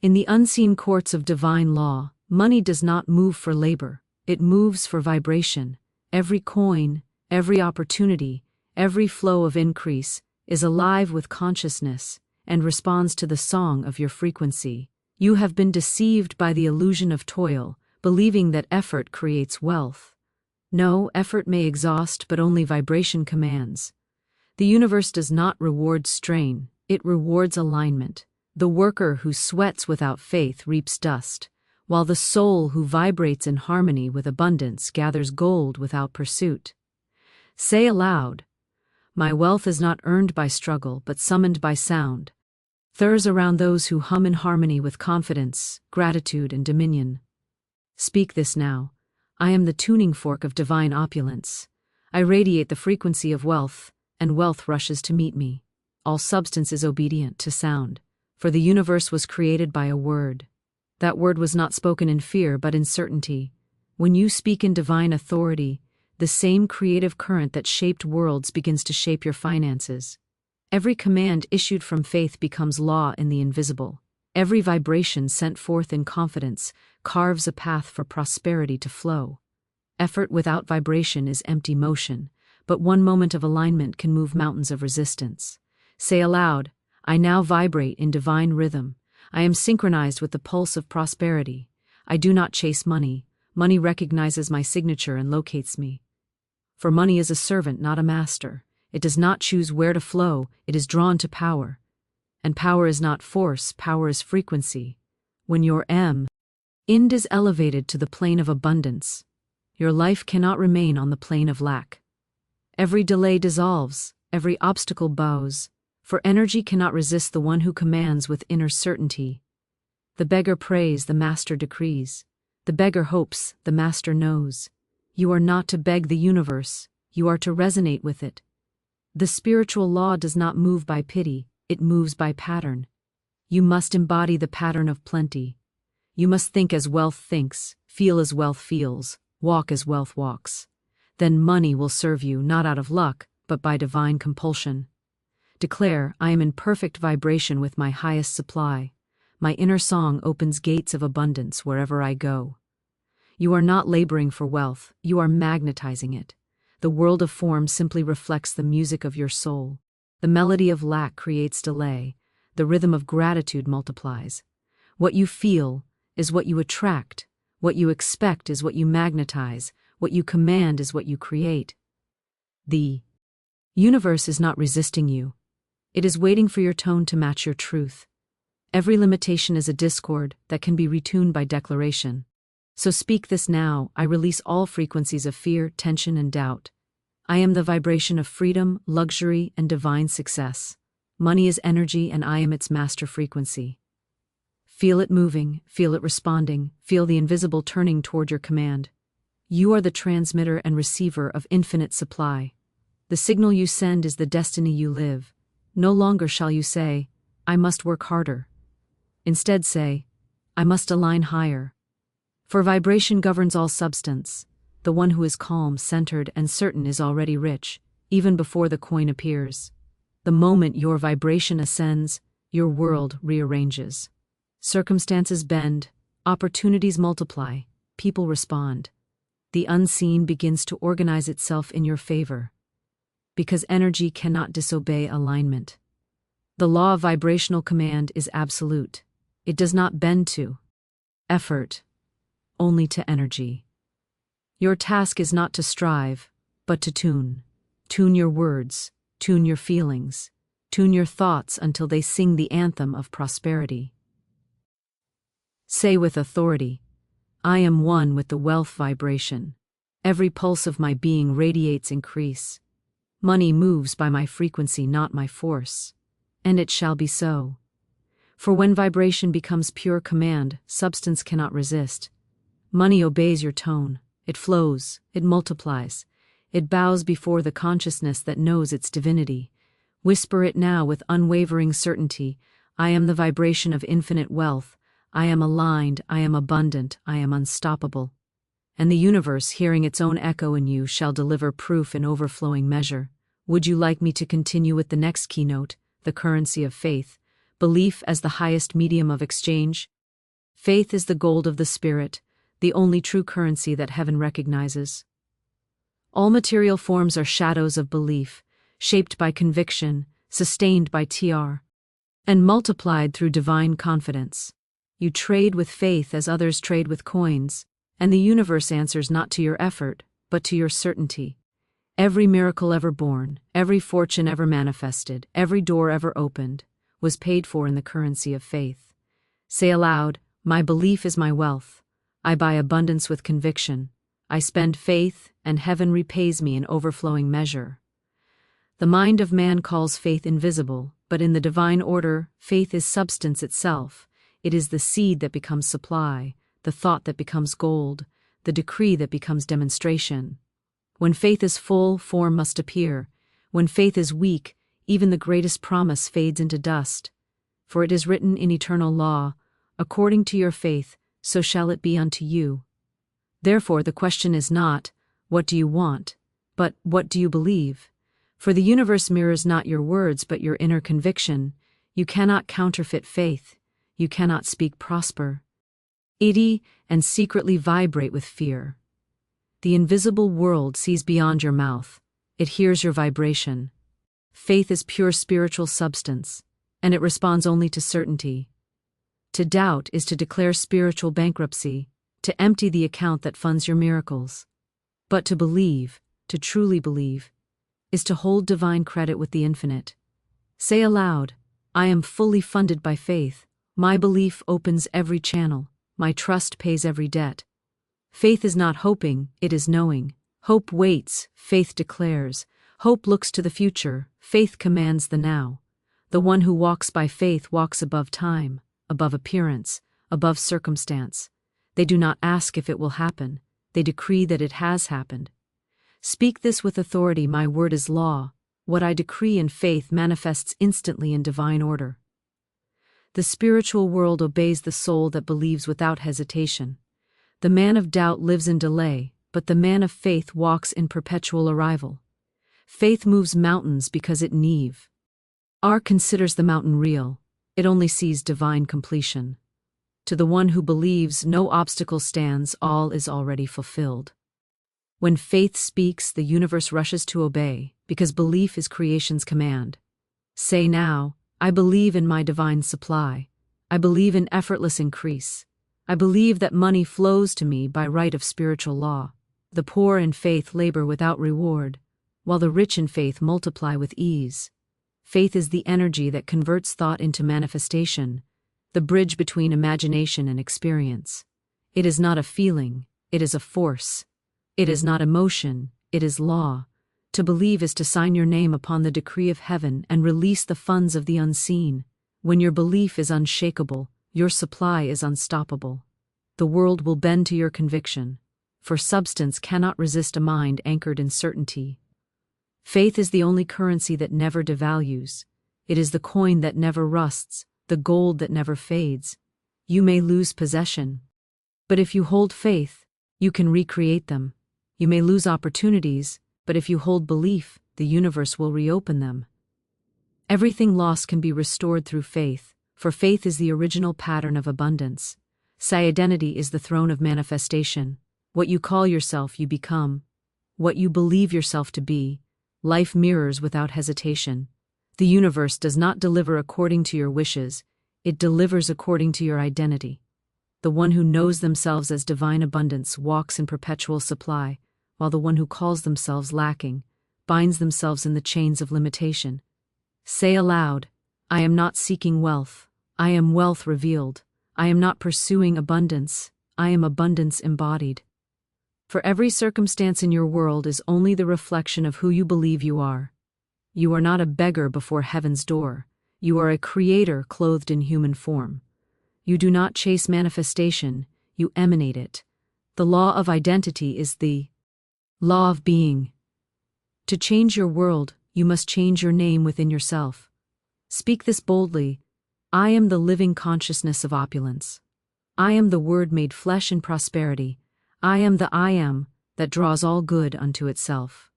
In the unseen courts of divine law, money does not move for labor, it moves for vibration. Every coin, every opportunity, every flow of increase is alive with consciousness and responds to the song of your frequency. You have been deceived by the illusion of toil, believing that effort creates wealth. No, effort may exhaust, but only vibration commands. The universe does not reward strain, it rewards alignment. The worker who sweats without faith reaps dust, while the soul who vibrates in harmony with abundance gathers gold without pursuit. Say aloud, "My wealth is not earned by struggle, but summoned by sound." Thurs around those who hum in harmony with confidence, gratitude, and dominion. Speak this now. I am the tuning fork of divine opulence. I radiate the frequency of wealth, and wealth rushes to meet me. All substance is obedient to sound, for the universe was created by a word. That word was not spoken in fear, but in certainty. When you speak in divine authority, the same creative current that shaped worlds begins to shape your finances. Every command issued from faith becomes law in the invisible. Every vibration sent forth in confidence carves a path for prosperity to flow. Effort without vibration is empty motion, but one moment of alignment can move mountains of resistance. Say aloud, "I now vibrate in divine rhythm. I am synchronized with the pulse of prosperity. I do not chase money. Money recognizes my signature and locates me. For money is a servant, not a master. It does not choose where to flow, it is drawn to power. And power is not force, power is frequency. When your Ind is elevated to the plane of abundance, your life cannot remain on the plane of lack. Every delay dissolves, every obstacle bows, for energy cannot resist the one who commands with inner certainty. The beggar prays, the master decrees. The beggar hopes, the master knows. You are not to beg the universe, you are to resonate with it. The spiritual law does not move by pity, it moves by pattern. You must embody the pattern of plenty. You must think as wealth thinks, feel as wealth feels, walk as wealth walks. Then money will serve you not out of luck, but by divine compulsion. Declare, "I am in perfect vibration with my highest supply. My inner song opens gates of abundance wherever I go." You are not laboring for wealth, you are magnetizing it. The world of form simply reflects the music of your soul. The melody of lack creates delay. The rhythm of gratitude multiplies. What you feel is what you attract. What you expect is what you magnetize. What you command is what you create. The universe is not resisting you. It is waiting for your tone to match your truth. Every limitation is a discord that can be retuned by declaration. So speak this now. I release all frequencies of fear, tension, and doubt. I am the vibration of freedom, luxury, and divine success. Money is energy and I am its master frequency. Feel it moving, feel it responding, feel the invisible turning toward your command. You are the transmitter and receiver of infinite supply. The signal you send is the destiny you live. No longer shall you say, "I must work harder." Instead say, "I must align higher." For vibration governs all substance. The one who is calm, centered, and certain is already rich, even before the coin appears. The moment your vibration ascends, your world rearranges. Circumstances bend, opportunities multiply, people respond. The unseen begins to organize itself in your favor. Because energy cannot disobey alignment. The law of vibrational command is absolute. It does not bend to effort, only to energy. Your task is not to strive, but to tune. Tune your words, tune your feelings, tune your thoughts until they sing the anthem of prosperity. Say with authority, "I am one with the wealth vibration. Every pulse of my being radiates increase. Money moves by my frequency, not my force. And it shall be so." For when vibration becomes pure command, substance cannot resist. Money obeys your tone. It flows, it multiplies, it bows before the consciousness that knows its divinity. Whisper it now with unwavering certainty, "I am the vibration of infinite wealth. I am aligned, I am abundant, I am unstoppable." And the universe, hearing its own echo in you, shall deliver proof in overflowing measure. Would you like me to continue with the next keynote, the currency of faith? belief as the highest medium of exchange. Faith is the gold of the spirit, the only true currency that heaven recognizes. All material forms are shadows of belief, shaped by conviction, sustained by TR, and multiplied through divine confidence. You trade with faith as others trade with coins, and the universe answers not to your effort, but to your certainty. Every miracle ever born, every fortune ever manifested, every door ever opened, was paid for in the currency of faith. Say aloud, my belief is my wealth. I buy abundance with conviction. I spend faith, and heaven repays me in overflowing measure. The mind of man calls faith invisible, but in the divine order, faith is substance itself. It is the seed that becomes supply, the thought that becomes gold, the decree that becomes demonstration. When faith is full, form must appear. When faith is weak, even the greatest promise fades into dust. For it is written in eternal law, according to your faith, so shall it be unto you. Therefore the question is not, what do you want, but what do you believe? For the universe mirrors not your words but your inner conviction. You cannot counterfeit faith. You cannot speak prosper. Itty and secretly vibrate with fear. The invisible world sees beyond your mouth. It hears your vibration. Faith is pure spiritual substance, and it responds only to certainty. To doubt is to declare spiritual bankruptcy, to empty the account that funds your miracles. But to believe, to truly believe, is to hold divine credit with the infinite. Say aloud, I am fully funded by faith. My belief opens every channel. My trust pays every debt. Faith is not hoping, it is knowing. Hope waits, faith declares. Hope looks to the future, faith commands the now. The one who walks by faith walks above time, above appearance, above circumstance. They do not ask if it will happen, they decree that it has happened. Speak this with authority, my word is law. What I decree in faith manifests instantly in divine order. The spiritual world obeys the soul that believes without hesitation. The man of doubt lives in delay, but the man of faith walks in perpetual arrival. Faith moves mountains because it neve. R considers the mountain real, it only sees divine completion. To the one who believes, no obstacle stands, all is already fulfilled. When faith speaks, the universe rushes to obey, because belief is creation's command. Say now, I believe in my divine supply. I believe in effortless increase. I believe that money flows to me by right of spiritual law. The poor in faith labor without reward, while the rich in faith multiply with ease. Faith is the energy that converts thought into manifestation, the bridge between imagination and experience. It is not a feeling, it is a force. It is not emotion, it is law. To believe is to sign your name upon the decree of heaven and release the funds of the unseen. When your belief is unshakable, your supply is unstoppable. The world will bend to your conviction, for substance cannot resist a mind anchored in certainty. Faith is the only currency that never devalues. It is the coin that never rusts, the gold that never fades. You may lose possession, but if you hold faith, you can recreate them. You may lose opportunities, but if you hold belief, the universe will reopen them. Everything lost can be restored through faith, for faith is the original pattern of abundance. Identity is the throne of manifestation. What you call yourself, you become. What you believe yourself to be, life mirrors without hesitation. The universe does not deliver according to your wishes, it delivers according to your identity. The one who knows themselves as divine abundance walks in perpetual supply, while the one who calls themselves lacking binds themselves in the chains of limitation. Say aloud, I am not seeking wealth, I am wealth revealed. I am not pursuing abundance, I am abundance embodied. For every circumstance in your world is only the reflection of who you believe you are. You are not a beggar before heaven's door, you are a creator clothed in human form. You do not chase manifestation, you emanate it. The law of identity is the law of being. To change your world, you must change your name within yourself. Speak this boldly, I am the living consciousness of opulence. I am the word made flesh in prosperity. I am the I am that draws all good unto itself.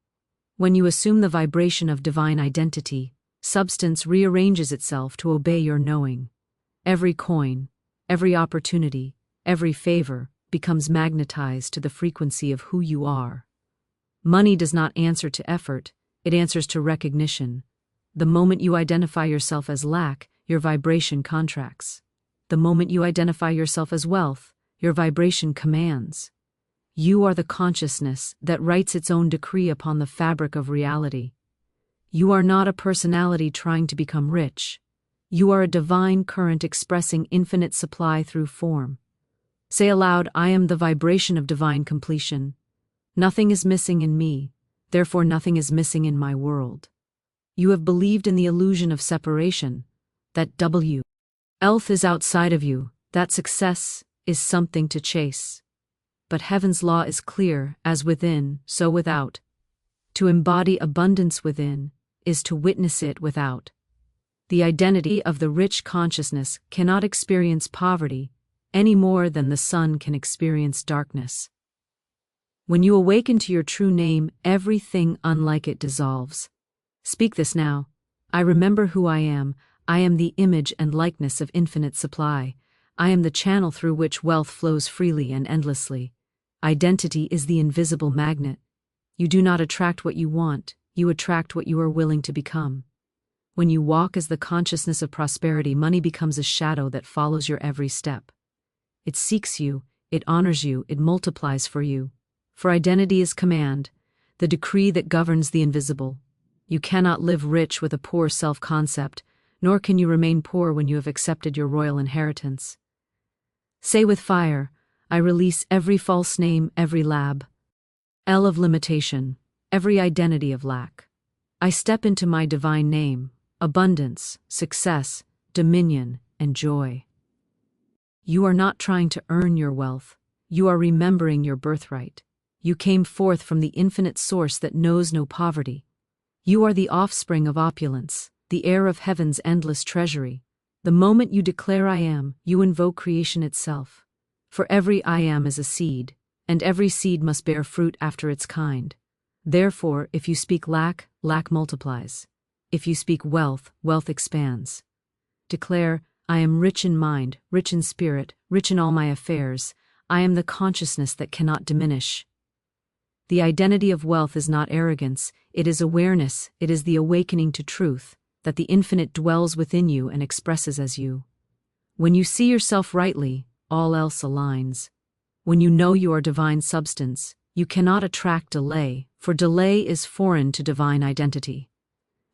When you assume the vibration of divine identity, Substance rearranges itself to obey your knowing. Every coin, every opportunity, every favor becomes magnetized to the frequency of who you are. Money does not answer to effort, it answers to recognition. The moment you identify yourself as lack, your vibration contracts. The moment you identify yourself as wealth, your vibration commands. You are the consciousness that writes its own decree upon the fabric of reality. You are not a personality trying to become rich. You are a divine current expressing infinite supply through form. Say aloud, I am the vibration of divine completion. Nothing is missing in me, therefore nothing is missing in my world. You have believed in the illusion of separation, that wealth is outside of you, that success is something to chase. But heaven's law is clear, as within, so without. To embody abundance within is to witness it without. The identity of the rich consciousness cannot experience poverty any more than the sun can experience darkness. When you awaken to your true name, everything unlike it dissolves. Speak this now. I remember who I am the image and likeness of infinite supply. I am the channel through which wealth flows freely and endlessly. Identity is the invisible magnet. You do not attract what you want, you attract what you are willing to become. When you walk as the consciousness of prosperity, money becomes a shadow that follows your every step. It seeks you, it honors you, it multiplies for you. For identity is command, the decree that governs the invisible. You cannot live rich with a poor self-concept, nor can you remain poor when you have accepted your royal inheritance. Say with fire, I release every false name, every lab, of limitation, every identity of lack. I step into my divine name, abundance, success, dominion, and joy. You are not trying to earn your wealth, you are remembering your birthright. You came forth from the infinite source that knows no poverty. You are the offspring of opulence, the heir of heaven's endless treasury. The moment you declare I am, you invoke creation itself. For every I am is a seed, and every seed must bear fruit after its kind. Therefore, if you speak lack, lack multiplies. If you speak wealth, wealth expands. Declare, I am rich in mind, rich in spirit, rich in all my affairs. I am the consciousness that cannot diminish. The identity of wealth is not arrogance, it is awareness, it is the awakening to truth, that the infinite dwells within you and expresses as you. When you see yourself rightly, all else aligns. When you know you are divine substance, you cannot attract delay, for delay is foreign to divine identity.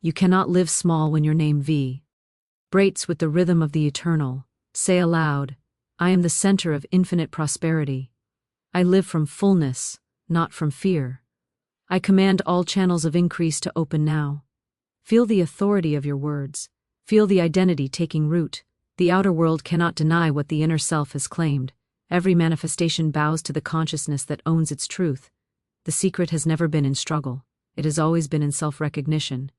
You cannot live small when your name vibrates with the rhythm of the eternal. Say aloud, I am the center of infinite prosperity. I live from fullness, not from fear. I command all channels of increase to open now. Feel the authority of your words. Feel the identity taking root. The outer world cannot deny what the inner self has claimed. Every manifestation bows to the consciousness that owns its truth. The secret has never been in struggle. It has always been in self-recognition.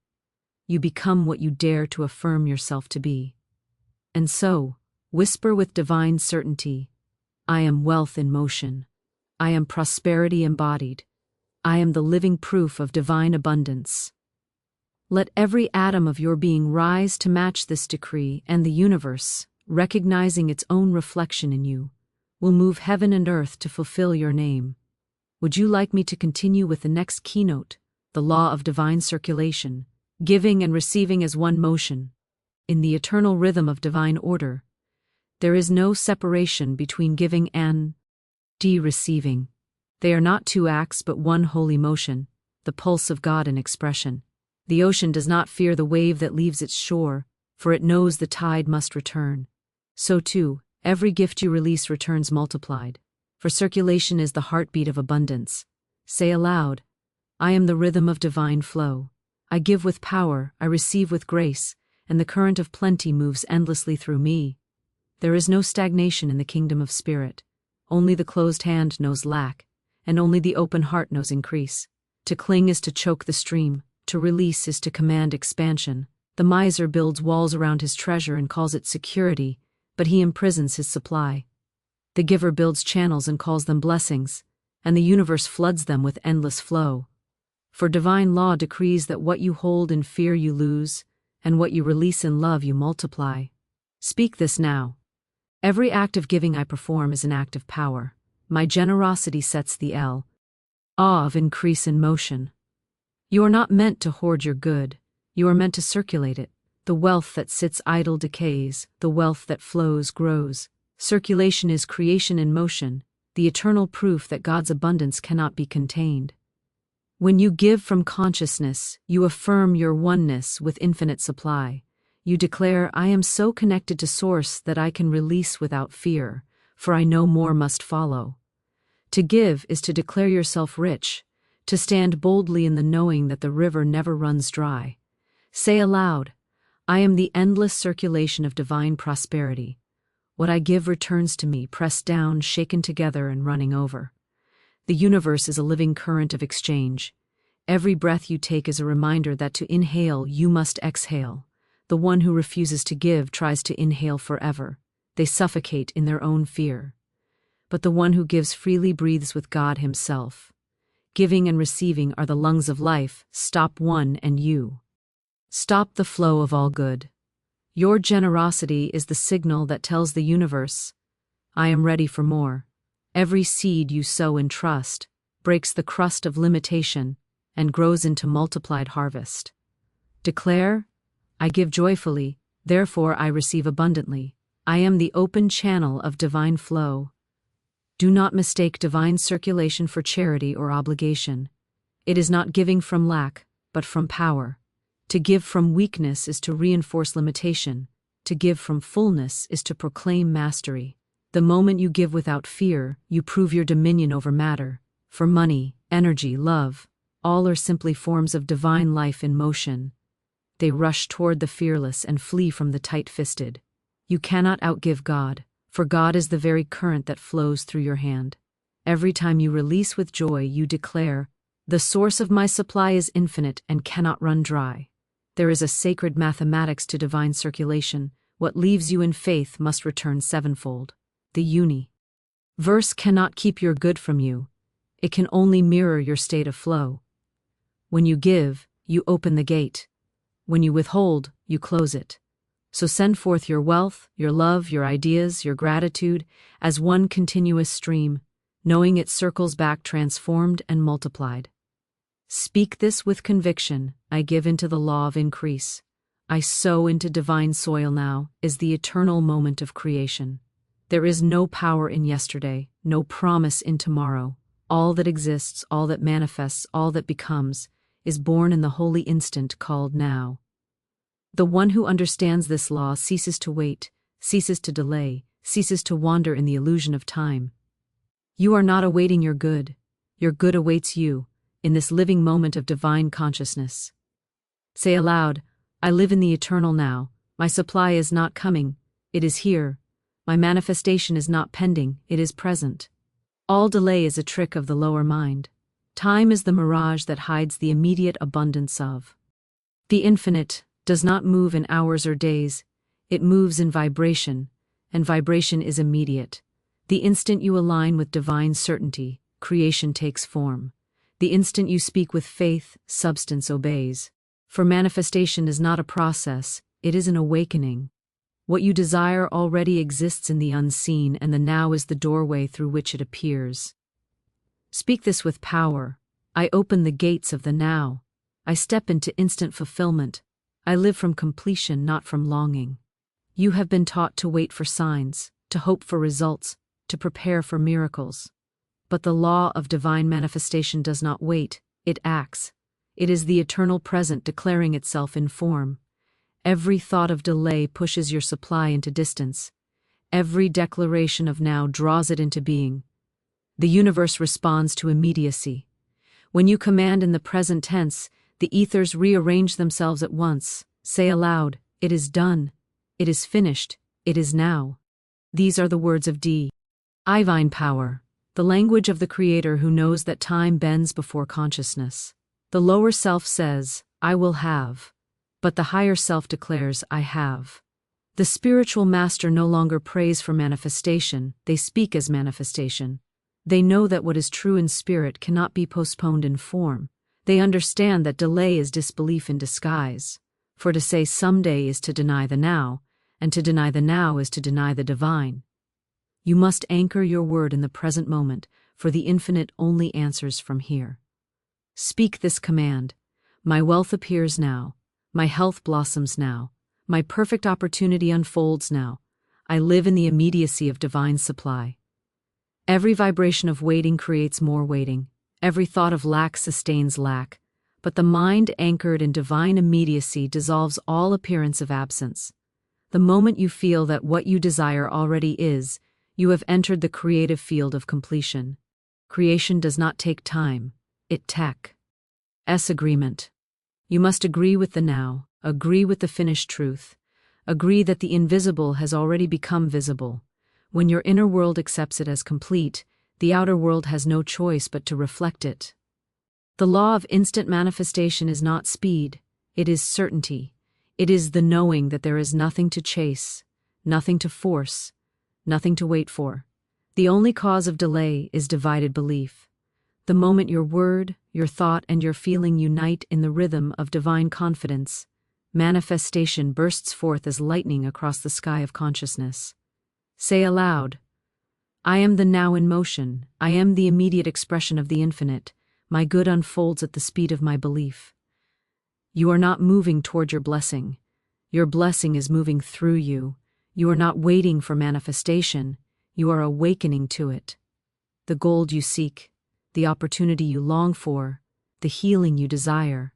You become what you dare to affirm yourself to be. And so, whisper with divine certainty, I am wealth in motion. I am prosperity embodied. I am the living proof of divine abundance. Let every atom of your being rise to match this decree, and the universe, recognizing its own reflection in you, will move heaven and earth to fulfill your name. Would you like me to continue with the next keynote, the law of divine circulation, giving and receiving as one motion? In the eternal rhythm of divine order, there is no separation between giving and receiving. They are not two acts but one holy motion, the pulse of God in expression. The ocean does not fear the wave that leaves its shore, for it knows the tide must return. So too, every gift you release returns multiplied, for circulation is the heartbeat of abundance. Say aloud, I am the rhythm of divine flow. I give with power, I receive with grace, and the current of plenty moves endlessly through me. There is no stagnation in the kingdom of spirit. Only the closed hand knows lack, and only the open heart knows increase. To cling is to choke the stream, to release is to command expansion. The miser builds walls around his treasure and calls it security, but he imprisons his supply. The giver builds channels and calls them blessings, and the universe floods them with endless flow. For divine law decrees that what you hold in fear you lose, and what you release in love you multiply. Speak this now. Every act of giving I perform is an act of power. My generosity sets the awe of increase in motion. You are not meant to hoard your good, you are meant to circulate it. The wealth that sits idle decays, the wealth that flows grows. Circulation is creation in motion, the eternal proof that God's abundance cannot be contained. When you give from consciousness, you affirm your oneness with infinite supply. You declare, I am so connected to Source that I can release without fear, for I know more must follow. To give is to declare yourself rich, to stand boldly in the knowing that the river never runs dry. Say aloud, I am the endless circulation of divine prosperity. What I give returns to me, pressed down, shaken together, and running over. The universe is a living current of exchange. Every breath you take is a reminder that to inhale, you must exhale. The one who refuses to give tries to inhale forever. They suffocate in their own fear. But the one who gives freely breathes with God Himself. Giving and receiving are the lungs of life. Stop one and you stop the flow of all good. Your generosity is the signal that tells the universe, I am ready for more. Every seed you sow in trust breaks the crust of limitation and grows into multiplied harvest. Declare, I give joyfully, therefore I receive abundantly. I am the open channel of divine flow. Do not mistake divine circulation for charity or obligation. It is not giving from lack, but from power. To give from weakness is to reinforce limitation. To give from fullness is to proclaim mastery. The moment you give without fear, you prove your dominion over matter. For money, energy, love, all are simply forms of divine life in motion. They rush toward the fearless and flee from the tight-fisted. You cannot outgive God, for God is the very current that flows through your hand. Every time you release with joy, you declare, the source of my supply is infinite and cannot run dry. There is a sacred mathematics to divine circulation. What leaves you in faith must return sevenfold. The universe cannot keep your good from you. It can only mirror your state of flow. When you give, you open the gate. When you withhold, you close it. So send forth your wealth, your love, your ideas, your gratitude, as one continuous stream, knowing it circles back transformed and multiplied. Speak this with conviction. I give into the law of increase. I sow into divine soil now, is the eternal moment of creation. There is no power in yesterday, no promise in tomorrow. All that exists, all that manifests, all that becomes, is born in the holy instant called now. The one who understands this law ceases to wait, ceases to delay, ceases to wander in the illusion of time. You are not awaiting your good awaits you, in this living moment of divine consciousness. Say aloud, I live in the eternal now. My supply is not coming, it is here. My manifestation is not pending, it is present. All delay is a trick of the lower mind. Time is the mirage that hides the immediate abundance of. The infinite does not move in hours or days, it moves in vibration, and vibration is immediate. The instant you align with divine certainty, creation takes form. The instant you speak with faith, substance obeys. For manifestation is not a process, it is an awakening. What you desire already exists in the unseen, and the now is the doorway through which it appears. Speak this with power. I open the gates of the now. I step into instant fulfillment. I live from completion, not from longing. You have been taught to wait for signs, to hope for results, to prepare for miracles. But the law of divine manifestation does not wait, it acts. It is the eternal present declaring itself in form. Every thought of delay pushes your supply into distance. Every declaration of now draws it into being. The universe responds to immediacy. When you command in the present tense, the ethers rearrange themselves at once. Say aloud, it is done, it is finished, it is now. These are the words of divine power. The language of the Creator who knows that time bends before consciousness. The lower self says, I will have, but the higher self declares, I have. The spiritual master no longer prays for manifestation, they speak as manifestation. They know that what is true in spirit cannot be postponed in form. They understand that delay is disbelief in disguise. For to say someday is to deny the now, and to deny the now is to deny the divine. You must anchor your word in the present moment, for the infinite only answers from here. Speak this command: my wealth appears now, my health blossoms now, my perfect opportunity unfolds now, I live in the immediacy of divine supply. Every vibration of waiting creates more waiting, every thought of lack sustains lack, but the mind anchored in divine immediacy dissolves all appearance of absence. The moment you feel that what you desire already is, you have entered the creative field of completion. Creation does not take time, it takes agreement. You must agree with the now, agree with the finished truth, agree that the invisible has already become visible. When your inner world accepts it as complete, the outer world has no choice but to reflect it. The law of instant manifestation is not speed, it is certainty. It is the knowing that there is nothing to chase, nothing to force, nothing to wait for. The only cause of delay is divided belief. The moment your word, your thought, and your feeling unite in the rhythm of divine confidence, manifestation bursts forth as lightning across the sky of consciousness. Say aloud, I am the now in motion, I am the immediate expression of the infinite, my good unfolds at the speed of my belief. You are not moving toward your blessing is moving through you. You are not waiting for manifestation, you are awakening to it. The gold you seek, the opportunity you long for, the healing you desire,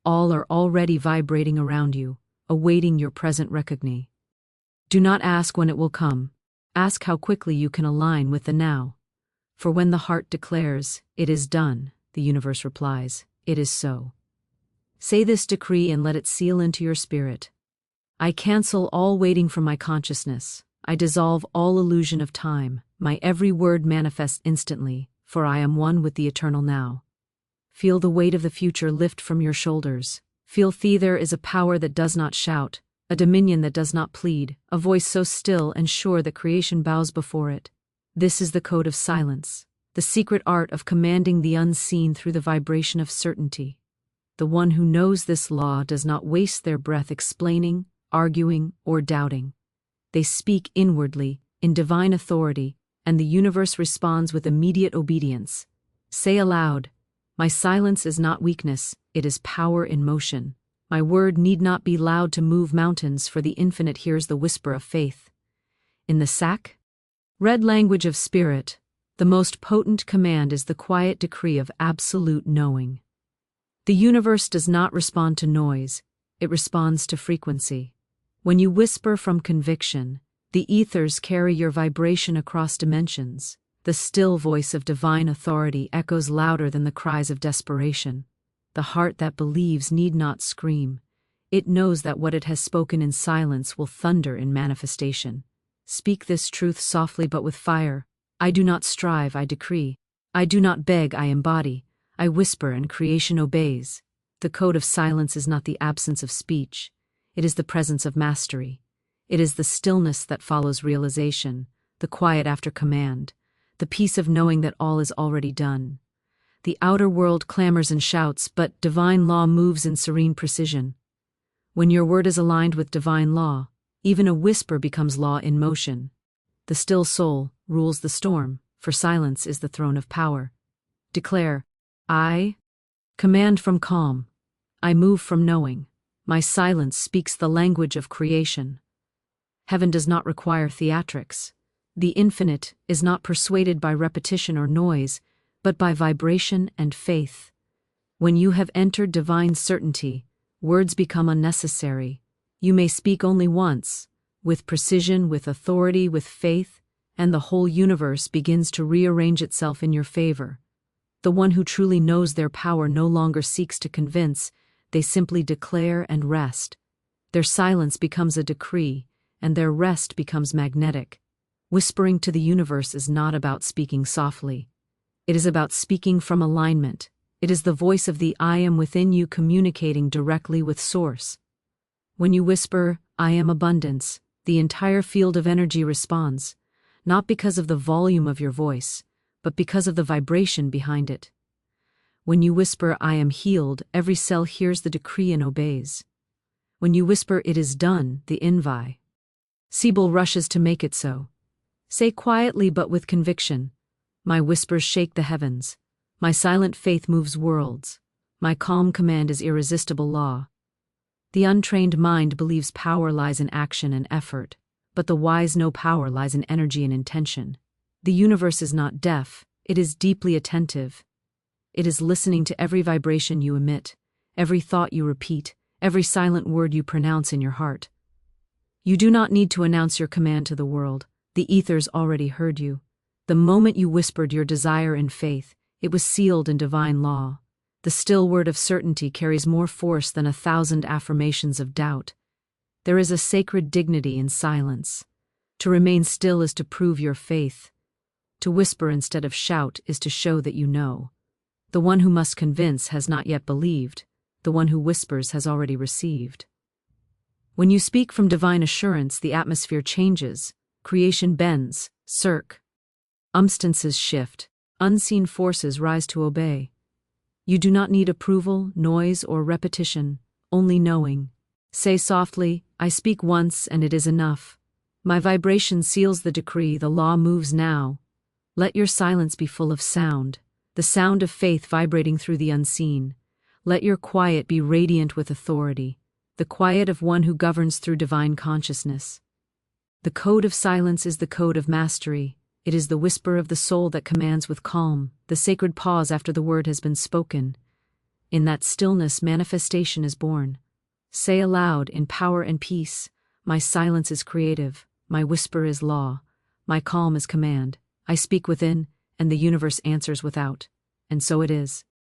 all are already vibrating around you, awaiting your present recognition. Do not ask when it will come, ask how quickly you can align with the now. For when the heart declares, it is done, the universe replies, it is so. Say this decree and let it seal into your spirit. I cancel all waiting from my consciousness. I dissolve all illusion of time. My every word manifests instantly, for I am one with the eternal now. Feel the weight of the future lift from your shoulders. Feel there is a power that does not shout, a dominion that does not plead, a voice so still and sure that creation bows before it. This is the code of silence, the secret art of commanding the unseen through the vibration of certainty. The one who knows this law does not waste their breath explaining, arguing, or doubting. They speak inwardly, in divine authority, and the universe responds with immediate obedience. Say aloud, my silence is not weakness, it is power in motion. My word need not be loud to move mountains, for the infinite hears the whisper of faith. In the red language of spirit, the most potent command is the quiet decree of absolute knowing. The universe does not respond to noise, it responds to frequency. When you whisper from conviction, the ethers carry your vibration across dimensions. The still voice of divine authority echoes louder than the cries of desperation. The heart that believes need not scream. It knows that what it has spoken in silence will thunder in manifestation. Speak this truth softly but with fire. I do not strive, I decree. I do not beg, I embody. I whisper and creation obeys. The code of silence is not the absence of speech. It is the presence of mastery. It is the stillness that follows realization, the quiet after command, the peace of knowing that all is already done. The outer world clamors and shouts, but divine law moves in serene precision. When your word is aligned with divine law, even a whisper becomes law in motion. The still soul rules the storm, for silence is the throne of power. Declare, I command from calm. I move from knowing. My silence speaks the language of creation. Heaven does not require theatrics. The infinite is not persuaded by repetition or noise, but by vibration and faith. When you have entered divine certainty, words become unnecessary. You may speak only once, with precision, with authority, with faith, and the whole universe begins to rearrange itself in your favor. The one who truly knows their power no longer seeks to convince, they simply declare and rest. Their silence becomes a decree, and their rest becomes magnetic. Whispering to the universe is not about speaking softly. It is about speaking from alignment. It is the voice of the I am within you communicating directly with Source. When you whisper, I am abundance, the entire field of energy responds, not because of the volume of your voice, but because of the vibration behind it. When you whisper, I am healed, every cell hears the decree and obeys. When you whisper "it is done," the invisible rushes to make it so. Say quietly but with conviction, "My whispers shake the heavens. My silent faith moves worlds. My calm command is irresistible law." The untrained mind believes power lies in action and effort, but the wise know power lies in energy and intention. The universe is not deaf, it is deeply attentive. It is listening to every vibration you emit, every thought you repeat, every silent word you pronounce in your heart. You do not need to announce your command to the world. The ethers already heard you. The moment you whispered your desire in faith, it was sealed in divine law. The still word of certainty carries more force than 1,000 affirmations of doubt. There is a sacred dignity in silence. To remain still is to prove your faith. To whisper instead of shout is to show that you know. The one who must convince has not yet believed. The one who whispers has already received. When you speak from divine assurance, the atmosphere changes. Creation bends, circumstances shift, unseen forces rise to obey. You do not need approval, noise, or repetition, only knowing. Say softly, "I speak once and it is enough. My vibration seals the decree, the law moves now." Let your silence be full of sound, the sound of faith vibrating through the unseen. Let your quiet be radiant with authority, the quiet of one who governs through divine consciousness. The code of silence is the code of mastery. It is the whisper of the soul that commands with calm, the sacred pause after the word has been spoken. In that stillness, manifestation is born. Say aloud, in power and peace, "My silence is creative, my whisper is law, my calm is command. I speak within, and the universe answers without." And so it is.